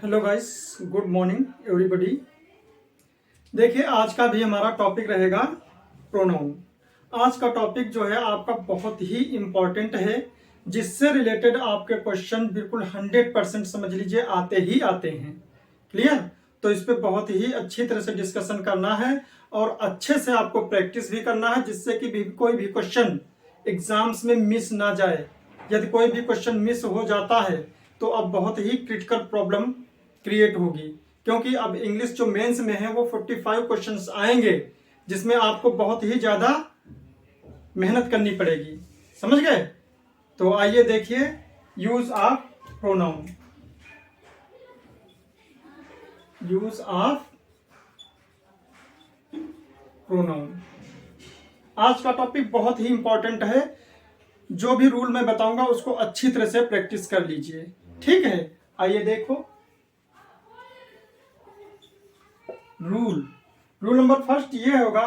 Hello guys, good morning everybody. देखिए, आज का भी हमारा टॉपिक रहेगा प्रोनाउन। आज का टॉपिक जो है आपका बहुत ही इम्पॉर्टेंट है, जिससे रिलेटेड आपके क्वेश्चन बिल्कुल 100% समझ लीजिए आते ही आते हैं। क्लियर? तो इस पे बहुत ही अच्छी तरह से डिस्कशन करना है और अच्छे से आपको प्रैक्टिस भी करना है, जिससे कि कोई भी क्वेश्चन एग्जाम्स में मिस ना जाए। यदि कोई भी क्वेश्चन मिस हो जाता है तो अब बहुत ही क्रिटिकल प्रॉब्लम क्रिएट होगी, क्योंकि अब इंग्लिश जो मेंस में है वो 45 क्वेश्चंस आएंगे, जिसमें आपको बहुत ही ज्यादा मेहनत करनी पड़ेगी। समझ गए? तो आइए देखिए, use of pronoun. Use of pronoun आज का टॉपिक बहुत ही इंपॉर्टेंट है। जो भी रूल मैं बताऊंगा उसको अच्छी तरह से प्रैक्टिस कर लीजिए, ठीक है? आइए देखो, रूल नंबर फर्स्ट ये होगा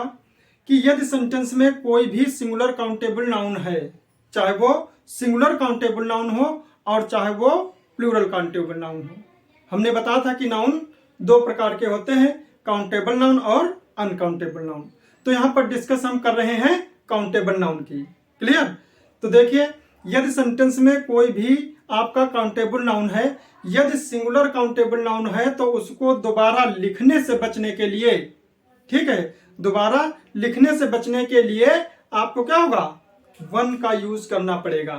कि यदि सेंटेंस में कोई भी सिंगुलर काउंटेबल नाउन है, चाहे वो सिंगुलर काउंटेबल नाउन हो और चाहे वो प्लूरल काउंटेबल नाउन हो। हमने बताया था कि नाउन दो प्रकार के होते हैं, काउंटेबल नाउन और अनकाउंटेबल नाउन। तो यहां पर डिस्कस हम कर रहे हैं काउंटेबल नाउन की। क्लियर? तो देखिए, यदि सेंटेंस में कोई भी आपका काउंटेबल नाउन है, यदि सिंगुलर काउंटेबल नाउन है, तो उसको दोबारा लिखने से बचने के लिए, ठीक है, दोबारा लिखने से बचने के लिए आपको क्या होगा, वन का यूज करना पड़ेगा।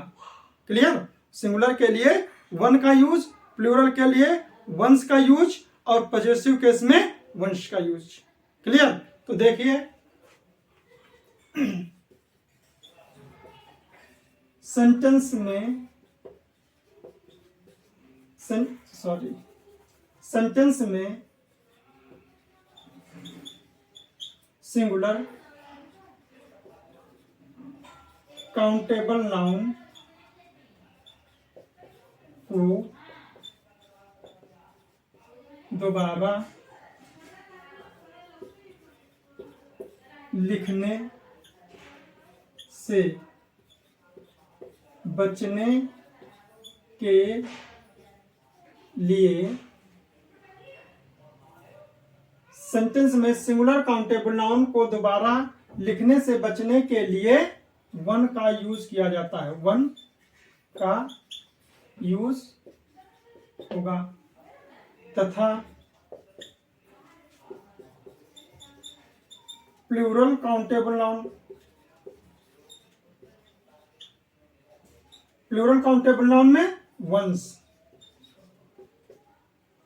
क्लियर? सिंगुलर के लिए वन का यूज, प्लूरल के लिए वंस का यूज और पॉजेसिव केस में वंश का यूज। क्लियर? तो देखिए, सेंटेंस में सेंटेंस में सिंगुलर काउंटेबल नाउन को दोबारा लिखने से बचने के लिए सेंटेंस में सिंगुलर काउंटेबल नाउन को दोबारा लिखने से बचने के लिए वन का यूज किया जाता है। वन का यूज होगा तथा प्लूरल काउंटेबल नाउन में वंस,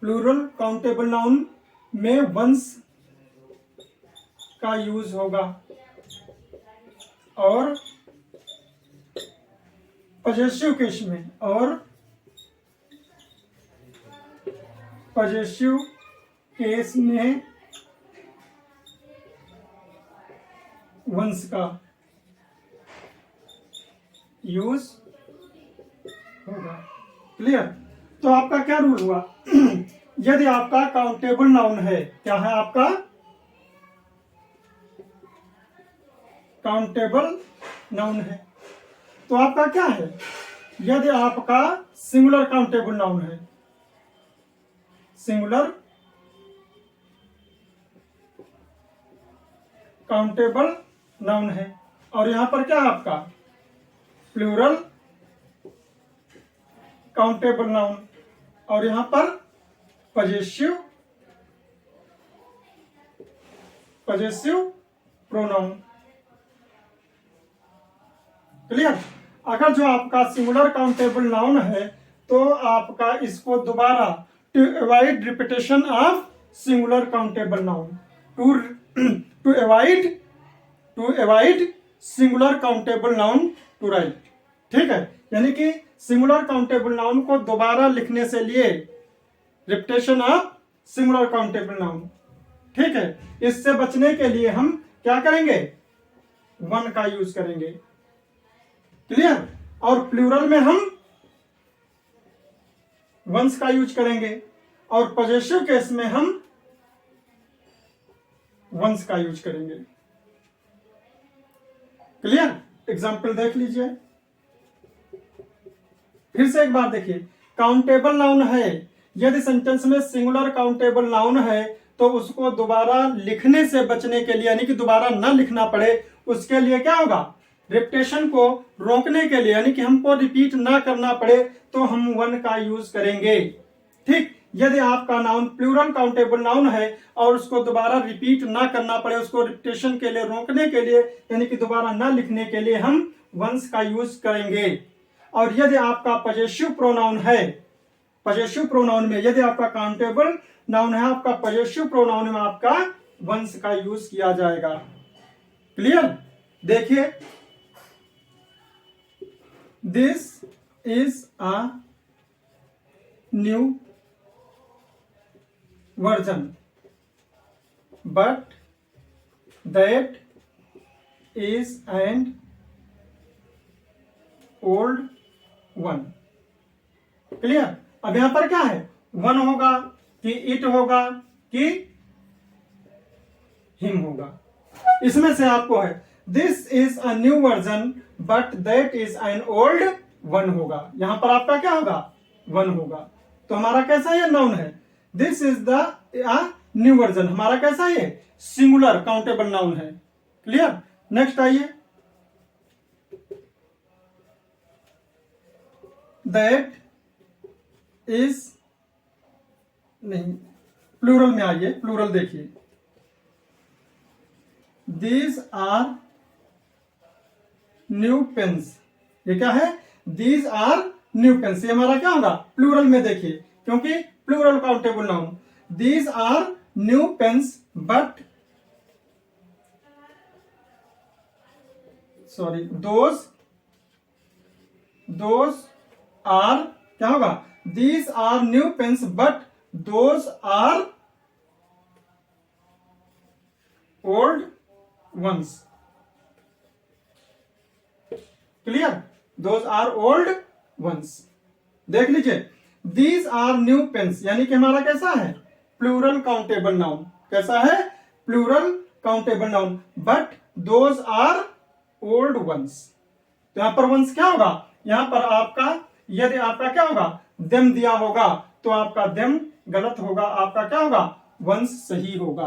प्लूरल काउंटेबल नाउन में वंस का यूज होगा और पॉजेसिव केस में, और पॉजेसिव केस में वंस का यूज होगा। क्लियर? तो आपका क्या रूल हुआ? यदि आपका काउंटेबल नाउन है, क्या है आपका काउंटेबल नाउन है, तो आपका क्या है? यदि आपका सिंगुलर काउंटेबल नाउन है, सिंगुलर काउंटेबल नाउन है, और यहां पर क्या है आपका प्लूरल काउंटेबल नाउन, और यहां पर पॉजेसिव प्रोनाउन। क्लियर? अगर जो आपका सिंगुलर काउंटेबल नाउन है, तो आपका इसको दोबारा to avoid repetition of singular countable noun, to avoid singular countable noun to write. ठीक है? यानी कि सिंगुलर काउंटेबल नाउन को दोबारा लिखने से लिए repetition of singular countable noun. ठीक है? इससे बचने के लिए हम क्या करेंगे, वन का यूज करेंगे। क्लियर? और प्लूरल में हम वंस का यूज करेंगे और पॉजेसिव केस में हम वंस का यूज करेंगे। क्लियर? एग्जाम्पल देख लीजिए, फिर से एक बार देखिए। काउंटेबल नाउन है यदि सेंटेंस में सिंगुलर काउंटेबल नाउन है तो उसको दोबारा लिखने से बचने के लिए, यानी कि दोबारा न लिखना पड़े, उसके लिए क्या होगा, रिपीटेशन को रोकने के लिए, यानी कि हमको रिपीट ना करना पड़े, तो हम वन का यूज करेंगे। ठीक, यदि आपका नाउन प्लूरल काउंटेबल नाउन है और उसको दोबारा रिपीट ना करना पड़े, उसको रिपीटेशन के लिए रोकने के लिए, यानी कि दोबारा ना लिखने के लिए हम वंस का यूज करेंगे। और यदि आपका पजेसिव प्रोनाउन है, पजेसिव प्रोनाउन में यदि आपका काउंटेबल नाउन है, आपका पजेसिव प्रोनाउन में आपका वंस का यूज किया जाएगा। क्लियर? देखिए, this is a new version but that is an old one. Clear? अब यहां पर क्या है, वन होगा कि इट होगा कि हिम होगा? इसमें से आपको है this is a new version but that is an old one होगा। यहां पर आपका क्या होगा, वन होगा। तो हमारा कैसा ये नाउन है, this is the new version, हमारा कैसा ये सिंगुलर काउंटेबल नाउन है। क्लियर? नेक्स्ट आइए, दैट इज नहीं, प्लूरल में आइए, प्लूरल देखिए, दीज आर न्यू पेन्स। ये क्या है, दीज आर न्यू पेन्स, ये हमारा क्या होगा, प्लूरल में देखिए, क्योंकि plural countable noun. These are new pens but, sorry, those are, क्या होगा, these are new pens but those are old ones. Clear? Those are old ones. देख लीजिए, दीज आर न्यू पेन्स, यानी कि हमारा कैसा है, प्लूरल काउंटेबल नाउन। कैसा है, plural countable noun, but those are old ones. तो यहां पर वंस क्या होगा, यहां पर आपका, यदि आपका क्या होगा, देम दिया होगा तो आपका देम गलत होगा, आपका क्या होगा, वंस सही होगा।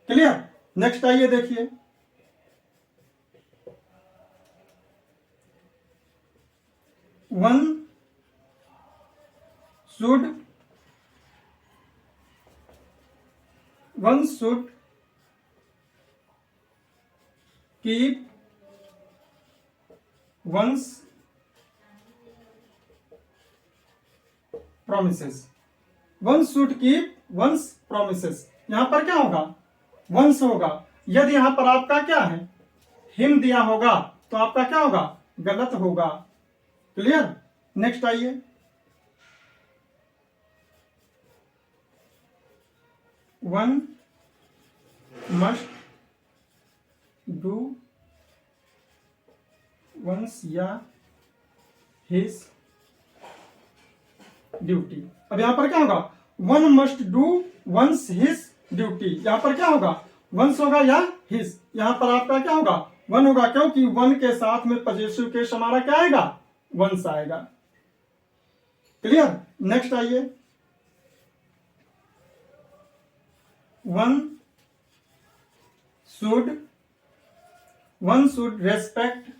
क्लियर? नेक्स्ट आइए, देखिए, one should keep once promises. One should keep once promises, यहां पर क्या होगा, वंस होगा। यदि यहां पर आपका क्या है, हिम दिया होगा तो आपका क्या होगा, गलत होगा। क्लियर? नेक्स्ट आइए, वन मस्ट डू वंस या हिज ड्यूटी। अब यहां पर क्या होगा, one must do one's his duty, यहां पर क्या होगा, वंस होगा या हिज। यहां पर आपका क्या होगा, वन होगा, क्योंकि वन के साथ में पजेसिव केस हमारा क्या आएगा, वंस आएगा। क्लियर? नेक्स्ट आइए, वन शुड रेस्पेक्ट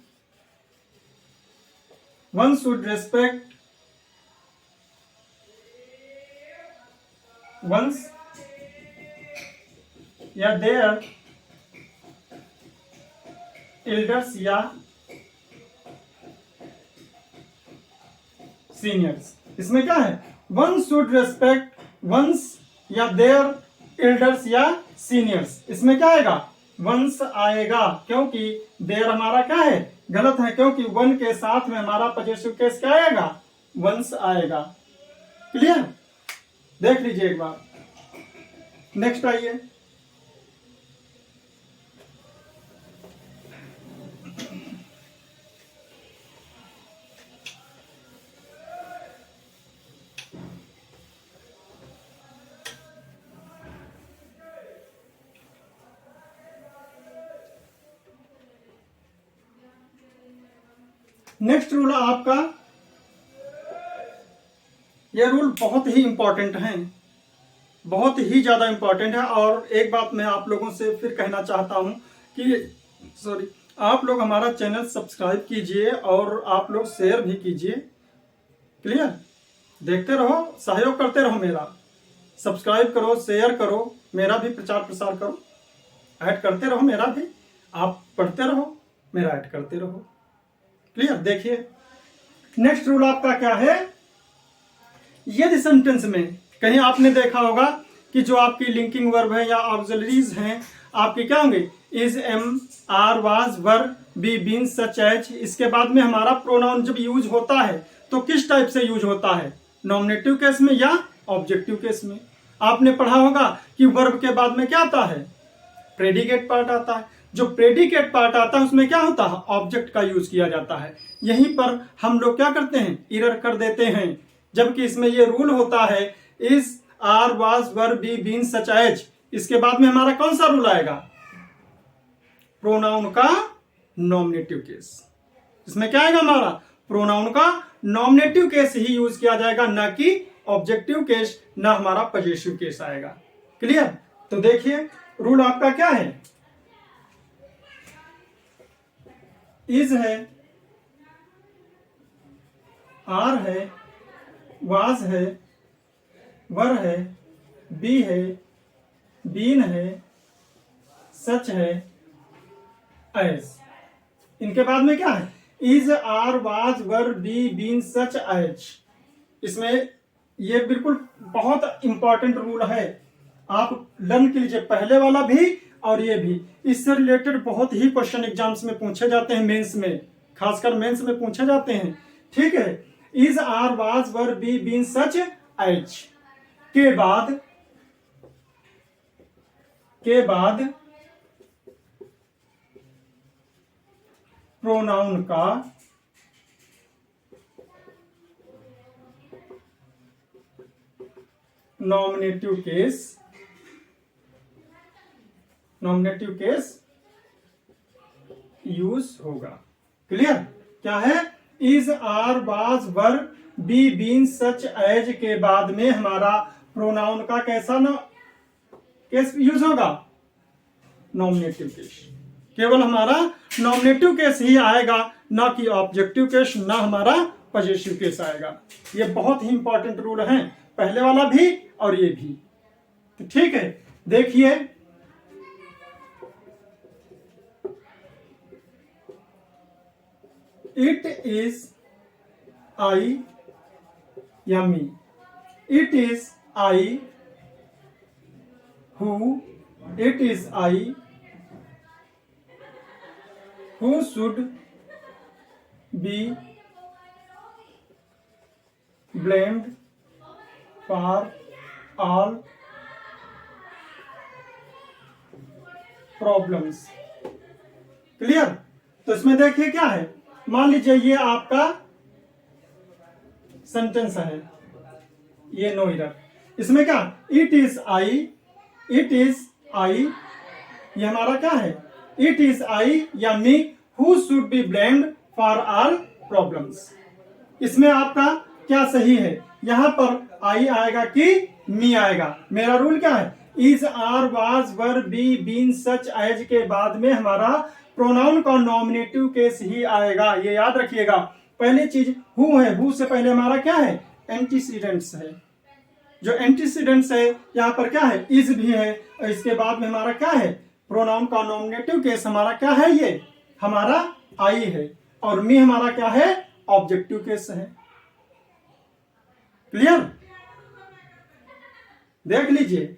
वंस या देयर एल्डर्स या सीनियर्स। इसमें क्या है, वन शुड रेस्पेक्ट वंस या देयर एल्डर्स या सीनियर्स। इसमें क्या आएगा, वंस आएगा, क्योंकि देयर हमारा क्या है, गलत है, क्योंकि वन के साथ में हमारा पजेसिव केस क्या आएगा, वंस आएगा। क्लियर? देख लीजिए एक बार। नेक्स्ट आइए, नेक्स्ट रूल आपका ये रूल बहुत ही इम्पोर्टेंट हैं, बहुत ही ज़्यादा इम्पोर्टेंट है। और एक बात मैं आप लोगों से फिर कहना चाहता हूँ कि सॉरी, आप लोग हमारा चैनल सब्सक्राइब कीजिए और आप लोग शेयर भी कीजिए। क्लियर? देखते रहो, सहयोग करते रहो मेरा, सब्सक्राइब करो, शेयर करो, मेरा भी प्रचार प्रसार करो, ऐड करते रहो मेरा भी, आप पढ़ते रहो, मेरा ऐड करते रहो। क्लियर? देखिए नेक्स्ट रूल आपका क्या है। यदि सेंटेंस में कहीं आपने देखा होगा कि जो आपकी लिंकिंग वर्ब है या ऑक्सिलरीज हैं आपके क्या होंगे, is, am, are, was, were, be, been, such, as, इसके बाद में हमारा प्रोनाउन जब यूज होता है तो किस टाइप से यूज होता है, नॉमिनेटिव केस में या ऑब्जेक्टिव केस में। आपने पढ़ा होगा कि वर्ब के बाद में क्या आता है, प्रेडिकेट पार्ट आता है। जो प्रेडिकेट पार्ट आता है उसमें क्या होता है, ऑब्जेक्ट का यूज किया जाता है। यहीं पर हम लोग क्या करते हैं, इरर कर देते हैं, जबकि इसमें ये रूल होता है is, are, was, were, be, been, such, as, इसके बाद में हमारा कौन सा रूल आएगा, प्रोनाउन का नॉमिनेटिव केस। इसमें क्या आएगा, हमारा प्रोनाउन का नॉमिनेटिव केस ही यूज किया जाएगा, ना कि ऑब्जेक्टिव केस, ना हमारा पजेसिव केस आएगा। क्लियर? तो देखिए रूल आपका क्या है, इज है, आर है, वाज है, वर है, बी है, बीन है, सच है, एज, इनके बाद में क्या है, is, are, was, were, be, been, such, as. इसमें ये बिल्कुल बहुत इंपॉर्टेंट रूल है, आप लर्न कर लीजिए, पहले वाला भी और ये भी। इससे रिलेटेड बहुत ही क्वेश्चन एग्जाम्स में पूछे जाते हैं, मेंस में, खासकर मेंस में पूछे जाते हैं। ठीक है, is, are, was, were, be, been, such, as के बाद प्रोनाउन का नॉमिनेटिव केस यूज होगा। क्लियर? क्या है, is, are, was, were, be, been, such, as के बाद में हमारा प्रोनाउन का कैसा केस यूज होगा, नॉमिनेटिव केस। केवल हमारा नॉमिनेटिव केस ही आएगा, ना कि ऑब्जेक्टिव केस, ना हमारा पजेसिव केस आएगा। ये बहुत ही इंपॉर्टेंट रूल है, पहले वाला भी और ये भी। तो ठीक है, देखिए इट इज आई या me, it is I who, it is I who should be blamed for all problems। Clear? तो इसमें देखिए क्या है, मान लीजिए ये आपका सेंटेंस है, ये नो इरर। इसमें क्या, it is I, it is I, ये हमारा क्या है, इट इज आई या me who should be blamed for all problems. इसमें आपका क्या सही है, यहां पर आई आएगा कि मी आएगा। मेरा रूल क्या है, is, are, was, were, be, been, such, as के बाद में हमारा प्रोनाउन का नॉमिनेटिव केस ही आएगा। ये याद रखिएगा। पहली चीज हु है, हु से पहले हमारा क्या है, एंटीसीडेंट्स है। जो एंटीसीडेंट्स है यहां पर क्या है, इज भी है, और इसके बाद में हमारा क्या है, प्रोनाउन का नॉमिनेटिव केस हमारा क्या है, ये हमारा आई है, और मी हमारा क्या है, ऑब्जेक्टिव केस है। क्लियर? देख लीजिए,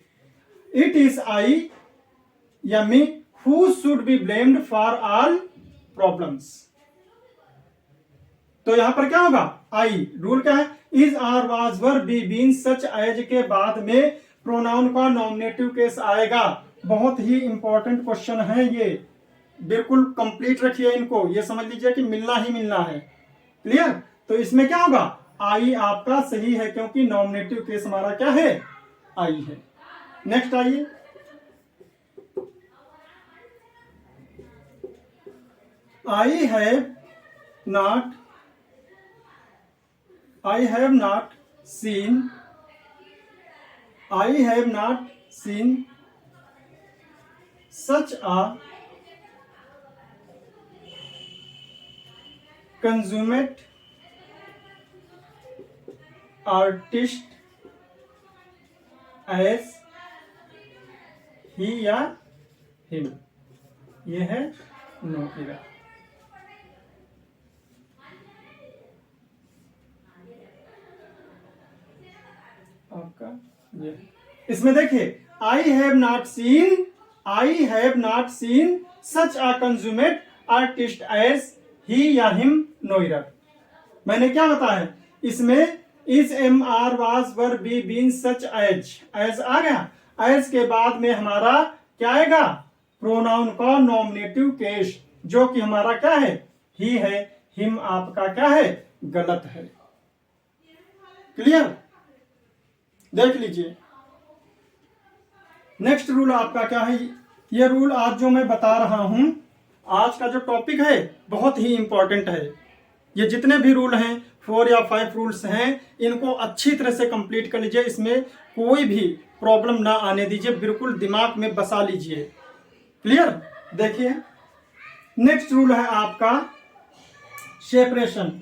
इट इज आई या me who should be blamed for all problems. तो यहां पर क्या होगा, आई। रूल क्या है, is, are, was, were, be, been, such, as के बाद में प्रोनाउन का नॉमिनेटिव केस आएगा। बहुत ही इंपॉर्टेंट क्वेश्चन है ये, बिल्कुल कंप्लीट रखिए इनको, ये समझ लीजिए कि मिलना ही मिलना है। क्लियर? तो इसमें क्या होगा, आई आपका सही है, क्योंकि नॉमिनेटिव केस हमारा क्या है, आई है। नेक्स्ट आइए, आई have not seen, I have not seen such a consummate artist as he या him। ये है नो इरा। आपका ये इसमें देखिए I have not seen such a consummate artist as he या हिम नो इरर। मैंने क्या बताया इसमें is am are was were be been such as आ गया। एज के बाद में हमारा क्या आएगा प्रोनाउन का नॉमिनेटिव केस जो कि हमारा क्या है ही है। हिम आपका क्या है गलत है। क्लियर देख लीजिए। नेक्स्ट रूल आपका क्या है। ये रूल आज जो मैं बता रहा हूं आज का जो टॉपिक है बहुत ही इंपॉर्टेंट है। ये जितने भी रूल हैं 4 या 5 रूल्स हैं इनको अच्छी तरह से कंप्लीट कर लीजिए। इसमें कोई भी प्रॉब्लम ना आने दीजिए, बिल्कुल दिमाग में बसा लीजिए। क्लियर देखिए नेक्स्ट रूल है आपका separation.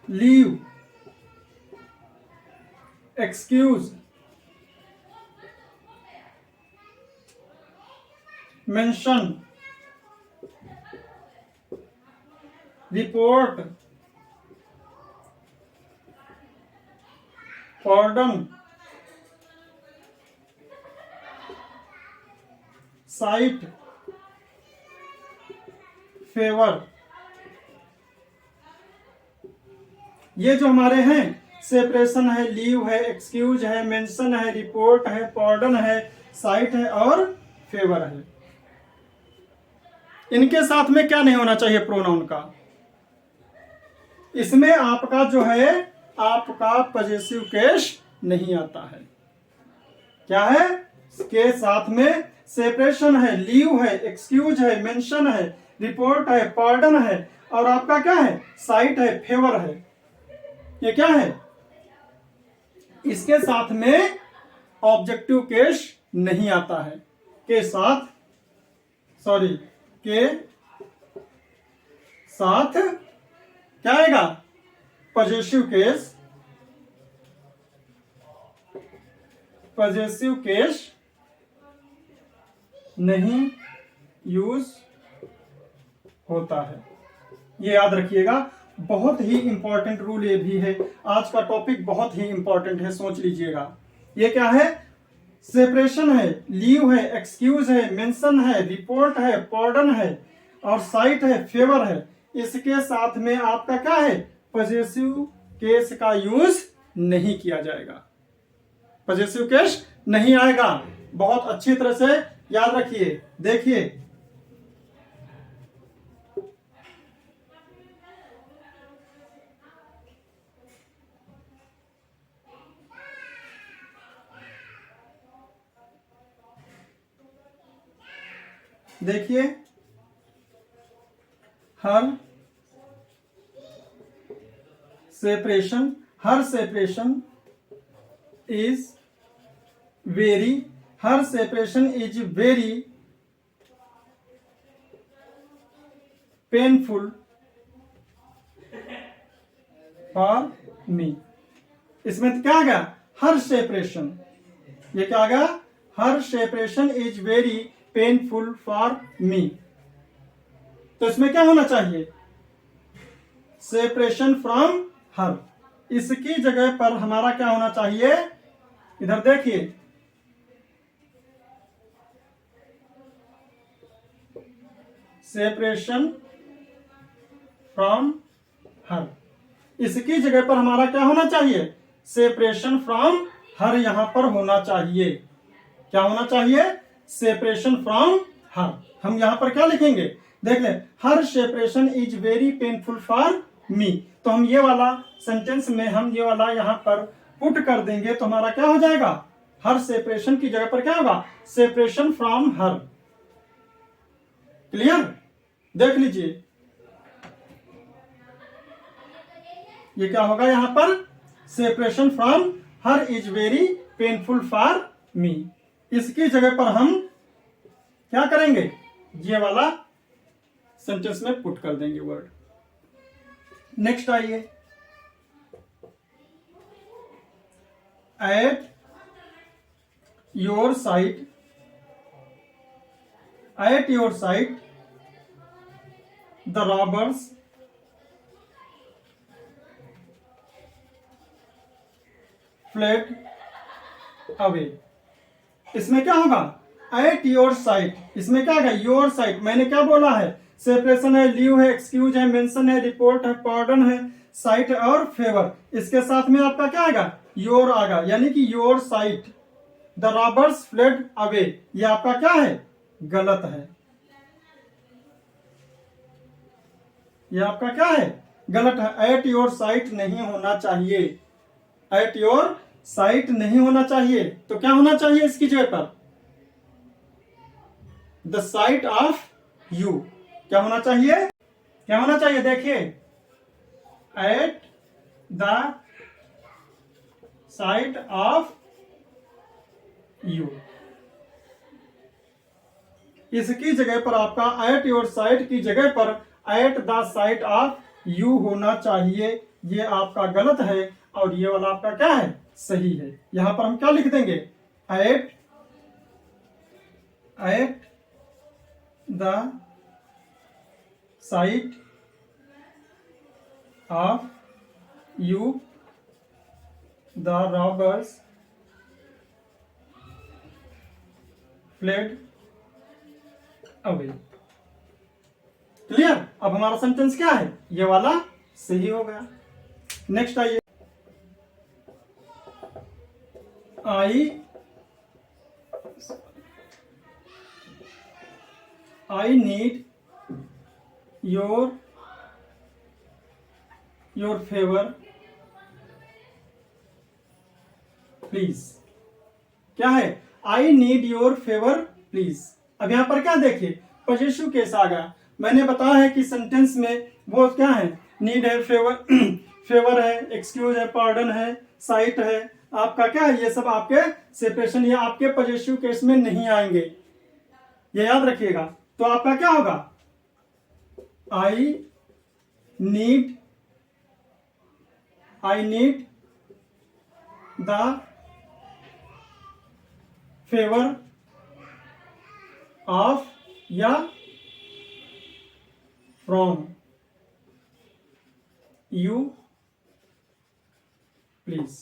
Leave, excuse, mention, report, pardon, site, favour, ये जो हमारे हैं सेपरेशन है, लीव है, एक्सक्यूज है, मेंशन है, रिपोर्ट है, पार्डन है, साइट है और फेवर है। इनके साथ में क्या नहीं होना चाहिए प्रोनाउन का। इसमें आपका जो है आपका पॉजेसिव केस नहीं आता है। क्या है के साथ में सेपरेशन है, लीव है, एक्सक्यूज है, मेंशन है, रिपोर्ट है, पार्डन है और आपका क्या है साइट है, फेवर है। ये क्या है इसके साथ में ऑब्जेक्टिव केस नहीं आता है। के साथ क्या आएगा पॉजेसिव केस नहीं यूज होता है। ये याद रखिएगा। बहुत ही इंपॉर्टेंट रूल ये भी है। आज का टॉपिक बहुत ही इंपॉर्टेंट है, सोच लीजिएगा। ये क्या है सेपरेशन है, लीव है, एक्सक्यूज है, मेंशन है, रिपोर्ट है, पार्डन है और साइट है, फेवर है। इसके साथ में आपका क्या है पॉजेसिव केस का यूज नहीं किया जाएगा। पॉजेसिव केस नहीं आएगा। बहुत अच्छी तरह से याद रखिए। देखिए her separation is very painful for me. इसमें क्या आ गया हर सेपरेशन। ये क्या आ गया her separation is very painful for me. तो इसमें क्या होना चाहिए सेपरेशन फ्रॉम हर। इसकी जगह पर हमारा क्या होना चाहिए इधर देखिए सेपरेशन फ्रॉम हर। इसकी जगह पर हमारा क्या होना चाहिए सेपरेशन फ्रॉम हर। यहां पर होना चाहिए क्या होना चाहिए सेपरेशन फ्रॉम हर। हम यहां पर क्या लिखेंगे देख ले her separation is very painful for me. तो हम ये वाला सेंटेंस में हम ये वाला यहां पर पुट कर देंगे तो हमारा क्या हो जाएगा हर सेपरेशन की जगह पर क्या होगा सेपरेशन फ्रॉम हर। क्लियर देख लीजिए ये क्या होगा यहां पर, separation from her is very painful for मी। इसकी जगह पर हम क्या करेंगे, ये वाला सेंटेंस में पुट कर देंगे वर्ड। नेक्स्ट आइए, at your site, at your site the robbers fled away. इसमें क्या होगा, एट योर साइट, इसमें क्या होगा, योर साइट। मैंने क्या बोला है, सेपरेशन है, लीव है, एक्सक्यूज है, मेंशन है, रिपोर्ट है, पार्डन है, साइट और फेवर। इसके साथ में आपका क्या आएगा, योर आएगा, यानी कि your site the robbers fled away. ये आपका क्या है, गलत है। ये आपका क्या है, गलत है। एट योर साइट नहीं होना चाहिए, एट योर साइट नहीं होना चाहिए। तो क्या होना चाहिए इसकी जगह पर, द साइट ऑफ यू। क्या होना चाहिए, क्या होना चाहिए, देखिए at the site of you. इसकी जगह पर आपका एट योर साइट की जगह पर at the site of you होना चाहिए। ये आपका गलत है और ये वाला आपका क्या है, सही है। यहां पर हम क्या लिख देंगे, at the site of you the robbers fled away. Clear. अब हमारा सेंटेंस क्या है, ये वाला सही हो गया। नेक्स्ट आइए, I need your favour please. क्या है, I need your favour please. अब यहां पर क्या देखिए, पॉजिटिव केस आ गया। मैंने बताया है कि सेंटेंस में वो क्या है, नीड है, फेवर फेवर है, एक्सक्यूज है, पार्डन है, साइट है, आपका क्या है, ये सब आपके सेपरेशन या आपके पॉजिटिव केस में नहीं आएंगे, ये याद रखिएगा। तो आपका क्या होगा, I need the favour of या फ्रॉम यू प्लीज।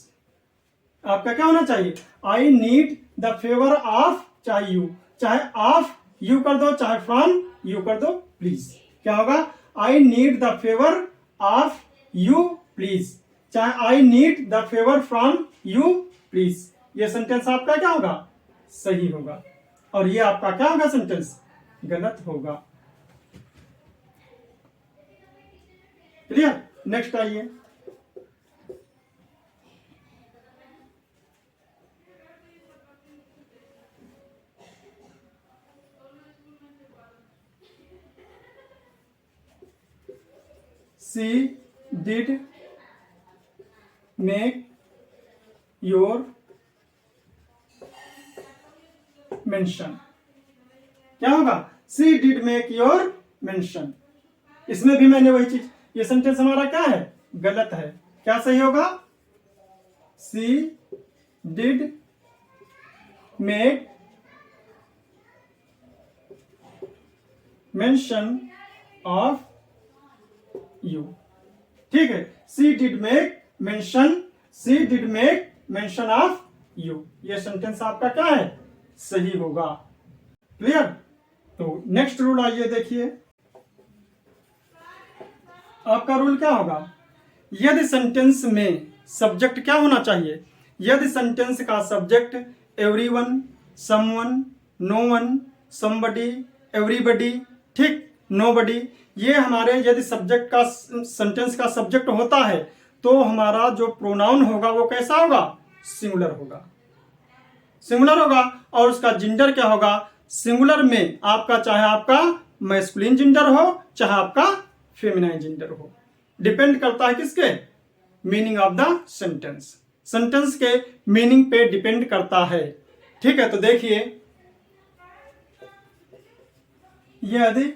आपका क्या होना चाहिए, आई नीड द फेवर ऑफ, चाहे यू, चाहे ऑफ यू कर दो, चाहे फ्रॉम यू कर दो, प्लीज। क्या होगा, I need the favour of you please, चाहे I need the favour from you please. ये सेंटेंस आपका क्या होगा, सही होगा। और ये आपका क्या होगा, सेंटेंस गलत होगा। क्लियर। नेक्स्ट आइए, she did make your mention। क्या होगा, she did make your mention। इसमें भी मैंने वही चीज, ये सेंटेंस हमारा क्या है, गलत है। क्या सही होगा, she did make mention of you। ठीक है, she did make mention of you। ये सेंटेंस आपका क्या है, सही होगा। क्लियर। तो नेक्स्ट रूल आइए देखिए, आपका रूल क्या होगा, यदि सेंटेंस में सब्जेक्ट क्या होना चाहिए, यदि सेंटेंस का subject everyone, someone, known, somebody, everybody, ठीक, नोबडी, ये हमारे यदि सब्जेक्ट का, सेंटेंस का सब्जेक्ट होता है तो हमारा जो प्रोनाउन होगा वो कैसा होगा, सिंगुलर होगा, सिंगुलर होगा। और उसका जेंडर क्या होगा, सिंगुलर में आपका, चाहे आपका मैस्कुलिन जेंडर हो चाहे आपका फेमिनाइन जेंडर हो। डिपेंड करता है किसके? Meaning of the sentence, sentence के मीनिंग पे डिपेंड करता है। ठीक है, तो देखिए यदि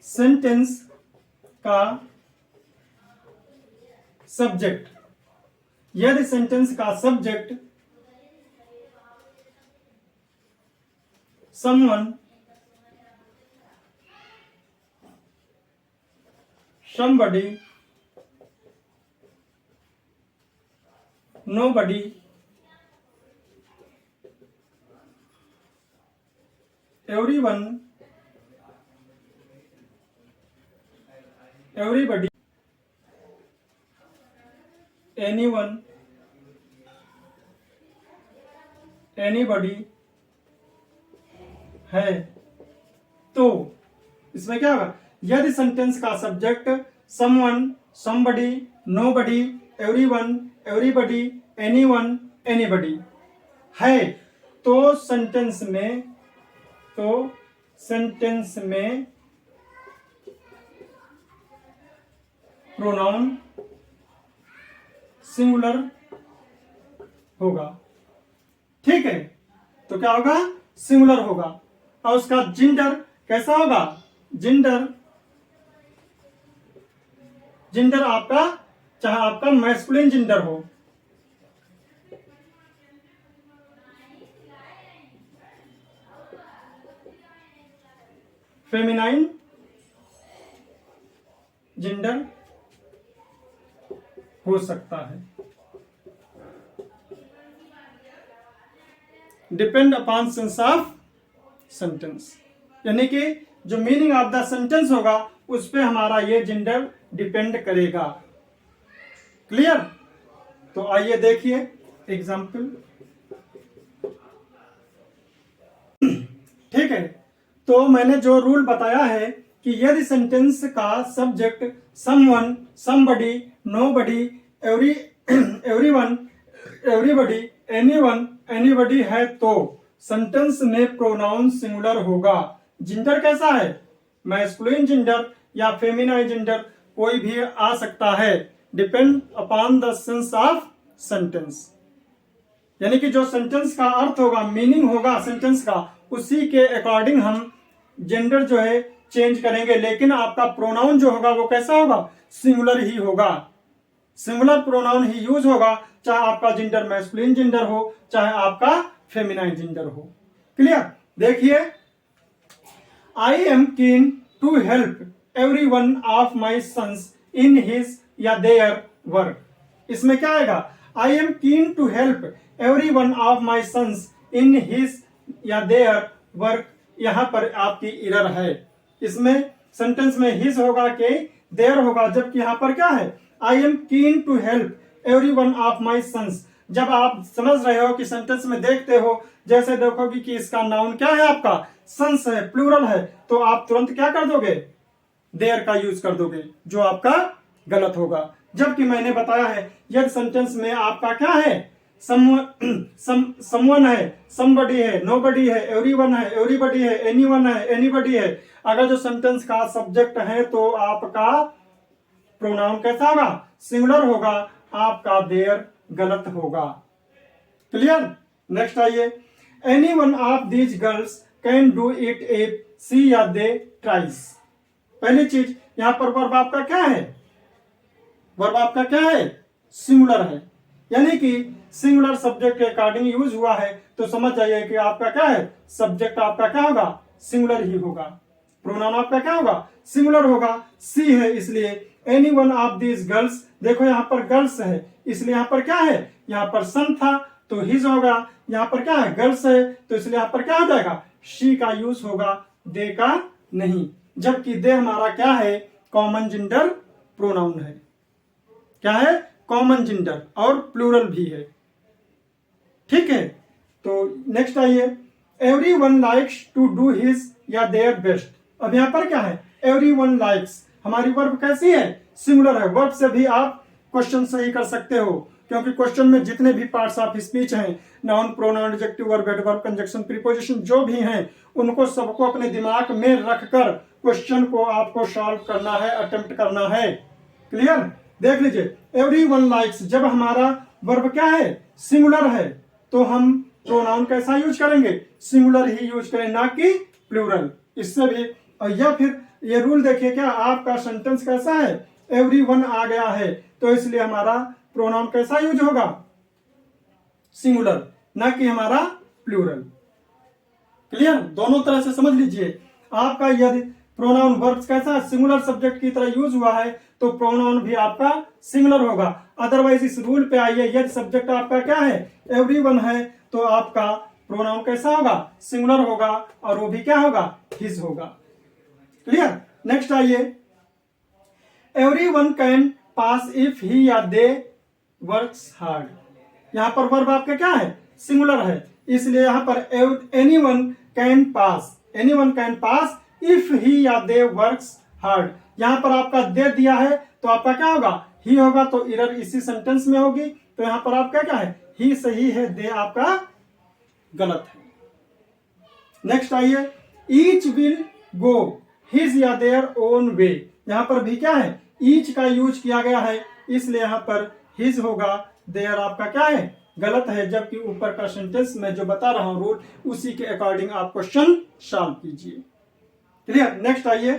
सेंटेंस का सब्जेक्ट, यदि सेंटेंस का subject someone, somebody, nobody, everyone, everybody, anyone, anybody है, तो इसमें क्या होगा? यदि सेंटेंस का subject someone, somebody, nobody, everyone, everybody, anyone, anybody है, तो सेंटेंस में प्रोनाउन सिंगुलर होगा। ठीक है, तो क्या होगा? सिंगुलर होगा। और उसका जेंडर कैसा होगा? जेंडर आपका चाहे आपका मैस्कुलिन जेंडर हो, फेमिनाइन जेंडर हो सकता है। Depend upon sense of sentence, यानी कि जो मीनिंग ऑफ द सेंटेंस होगा उस पे हमारा ये जेंडर डिपेंड करेगा। क्लियर? तो आइए देखिए एग्जाम्पल। ठीक है, तो मैंने जो रूल बताया है कि यदि सेंटेंस का subject someone, somebody, nobody, everyone, everybody, anyone, anybody है, तो सेंटेंस में प्रोनाउन सिंगुलर होगा। जेंडर कैसा है? मैस्कुलिन जेंडर या फेमिनाइन जेंडर कोई भी आ सकता है। Depend upon the sense of sentence, यानी कि जो सेंटेंस का अर्थ होगा, मीनिंग होगा सेंटेंस का, उसी के अकॉर्डिंग हम जेंडर जो है चेंज करेंगे। लेकिन आपका प्रोनाउन जो होगा वो कैसा होगा? सिंगुलर ही होगा। सिंगुलर प्रोनाउन ही यूज होगा, चाहे आपका जेंडर मैस्कुलिन जेंडर हो चाहे आपका फेमिनाइन जेंडर हो। क्लियर? देखिए, I am keen to help every one of my sons in his या देयर वर्क। इसमें क्या आएगा? I am keen to help every one of my sons in his या देयर वर्क। यहां पर आपकी एरर है, इसमें सेंटेंस में हिज होगा कि देयर होगा, जबकि यहां पर क्या है? I am keen to help every one of my sons. जब आप समझ रहे हो कि सेंटेंस में देखते हो, जैसे देखोगे कि इसका नाउन क्या है? आपका सन्स है, प्लूरल है, तो आप तुरंत क्या कर दोगे? देयर का यूज कर दोगे, जो आपका गलत होगा। जबकि मैंने बताया है यदि सेंटेंस में आपका क्या है? समवन है, समबडी है, नोबडी है, एवरीवन है, एवरीबडी है, एनीवन है, एनीबडी है। अगर जो सेंटेंस का सब्जेक्ट है तो आपका प्रोनाउन कैसा होगा? सिंगुलर होगा, आपका देयर गलत होगा। क्लियर? नेक्स्ट आइए, any one of these girls can do it if she या दे ट्राइज। पहली चीज, यहां पर वर्ब आपका क्या है? वर्ब आपका क्या है? सिंगुलर है, यानी कि सिंगुलर सब्जेक्ट के अकॉर्डिंग यूज हुआ है, तो समझ जाइए कि आपका क्या है? सब्जेक्ट आपका क्या होगा? सिंगुलर ही होगा। प्रोनाउन आपका क्या होगा? सिंगुलर होगा। सी है इसलिए any one of these girls. देखो यहाँ पर गर्ल्स है, इसलिए यहाँ पर क्या है? यहाँ पर सन था तो हिज होगा। यहाँ पर क्या है? गर्ल्स है, तो इसलिए यहाँ पर क्या हो जाएगा? शी का यूज होगा, दे का नहीं। जबकि दे हमारा क्या है? कॉमन जेंडर प्रोनाउन है। क्या है? कॉमन जेंडर और प्लूरल भी है। ठीक है, तो नेक्स्ट आइए, every one likes to do his या देयर बेस्ट। अब यहाँ पर क्या है? एवरी वन लाइक्स, हमारी वर्ब कैसी है? सिंगुलर है। वर्ब से भी आप क्वेश्चन सही कर सकते हो। क्योंकि क्वेश्चन में जितने भी पार्ट्स ऑफ स्पीच हैं, noun, pronoun, adjective verb, adverb, conjunction, preposition जो भी हैं, उनको सबको अपने दिमाग में रखकर क्वेश्चन को आपको सॉल्व करना है, अटेम्प्ट करना है। क्लियर? देख लीजिए, एवरीवन लाइक्स, जब हमारा वर्ब क्या है, सिंगुलर है, तो हम प्रोनाउन कैसा यूज करेंगे, सिंगुलर ही यूज करें, ना कि प्लूरल। इससे भी, या फिर ये रूल देखिए, क्या आपका सेंटेंस कैसा है, एवरीवन आ गया है, तो इसलिए हमारा प्रोनाउन कैसा यूज होगा, सिंगुलर, ना कि हमारा प्लूरल। क्लियर? दोनों तरह से समझ लीजिए। आपका यदि प्रोनाउन वर्ब कैसा सिंगुलर सब्जेक्ट की तरह यूज हुआ है, तो प्रोनाउन भी आपका सिंगुलर होगा। अदरवाइज इस रूल पे आइए, यदि सब्जेक्ट आपका क्या है, एवरीवन है, तो आपका प्रोनाउन कैसा होगा, सिंगुलर होगा, और वो भी क्या होगा, हिज होगा। क्लियर? नेक्स्ट आइए, everyone can pass if he या दे वर्क्स हार्ड। यहां पर वर्ब आपका क्या है, सिंगुलर है, इसलिए यहां पर anyone can pass, anyone can pass if he या दे वर्क्स हार्ड। यहां पर आपका दे दिया है, तो आपका क्या होगा, ही होगा, तो एरर इसी सेंटेंस में होगी, तो यहां पर आपका क्या है, ही सही है, दे आपका गलत है। नेक्स्ट आइए, ईच विल गो हिज या देयर ओन वे। यहां पर भी क्या है, ईच का यूज किया गया है, इसलिए यहां पर हिज होगा, देयर आपका क्या है, गलत है, जबकि ऊपर का सेंटेंस में जो बता रहा हूं रूल, उसी के अकॉर्डिंग आप क्वेश्चन सॉल्व कीजिए। क्लियर? नेक्स्ट आइए,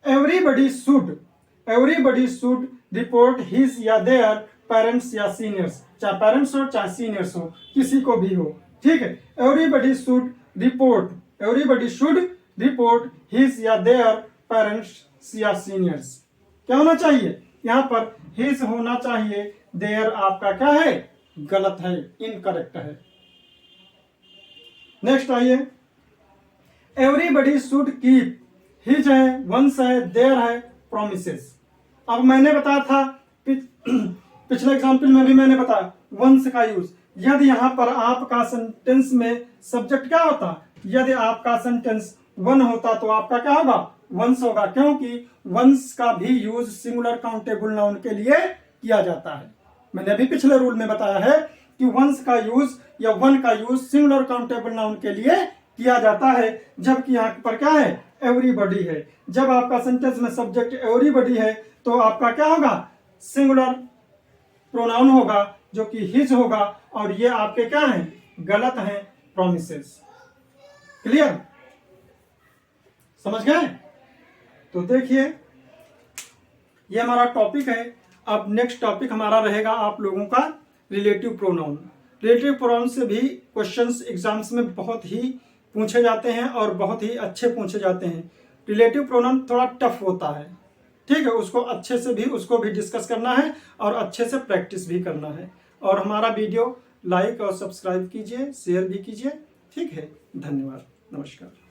एवरीबडी शुड रिपोर्ट हिज या देयर पेरेंट्स या सीनियर्स, चाहे पेरेंट्स हो चाहे सीनियर्स हो, किसी को भी हो, ठीक है। एवरीबडी शुड रिपोर्ट हिज या देयर पेरेंट्स या सीनियर्स। क्या होना चाहिए, यहां पर हिज होना चाहिए, देयर आपका क्या है, गलत है, इनकरेक्ट है। नेक्स्ट आइए, एवरीबडी शुड कीप, हिज है, वंस है, देयर है, प्रोमिसेस। अब मैंने बताया था पिछले एग्जाम्पल में भी मैंने बताया वंस का यूज। यदि यहां पर आपका सेंटेंस में सब्जेक्ट क्या होता, यदि आपका सेंटेंस वन होता, तो आपका क्या होगा, वंस होगा, क्योंकि वंस का भी यूज सिंगुलर काउंटेबल नाउन के लिए किया जाता है। मैंने अभी पिछले रूल में बताया है कि वंस का यूज या वन का यूज सिंगुलर काउंटेबल नाउन के लिए किया जाता है, जबकि यहाँ पर क्या है, एवरीबडी है। जब आपका सेंटेंस में सब्जेक्ट एवरीबडी है, तो आपका क्या होगा, सिंगुलर प्रोनाउन होगा, जो कि हिज होगा, और ये आपके क्या है, गलत है, प्रोमिसेस। क्लियर? समझ गए? तो देखिए, ये हमारा टॉपिक है। अब नेक्स्ट टॉपिक हमारा रहेगा आप लोगों का रिलेटिव प्रोनाउन। रिलेटिव प्रोनाउन से भी क्वेश्चंस एग्जाम्स में बहुत ही पूछे जाते हैं और बहुत ही अच्छे पूछे जाते हैं। रिलेटिव प्रोनाउन थोड़ा टफ होता है, ठीक है, उसको अच्छे से भी उसको भी डिस्कस करना है और अच्छे से प्रैक्टिस भी करना है। और हमारा वीडियो लाइक और सब्सक्राइब कीजिए, शेयर भी कीजिए, ठीक है। धन्यवाद, नमस्कार।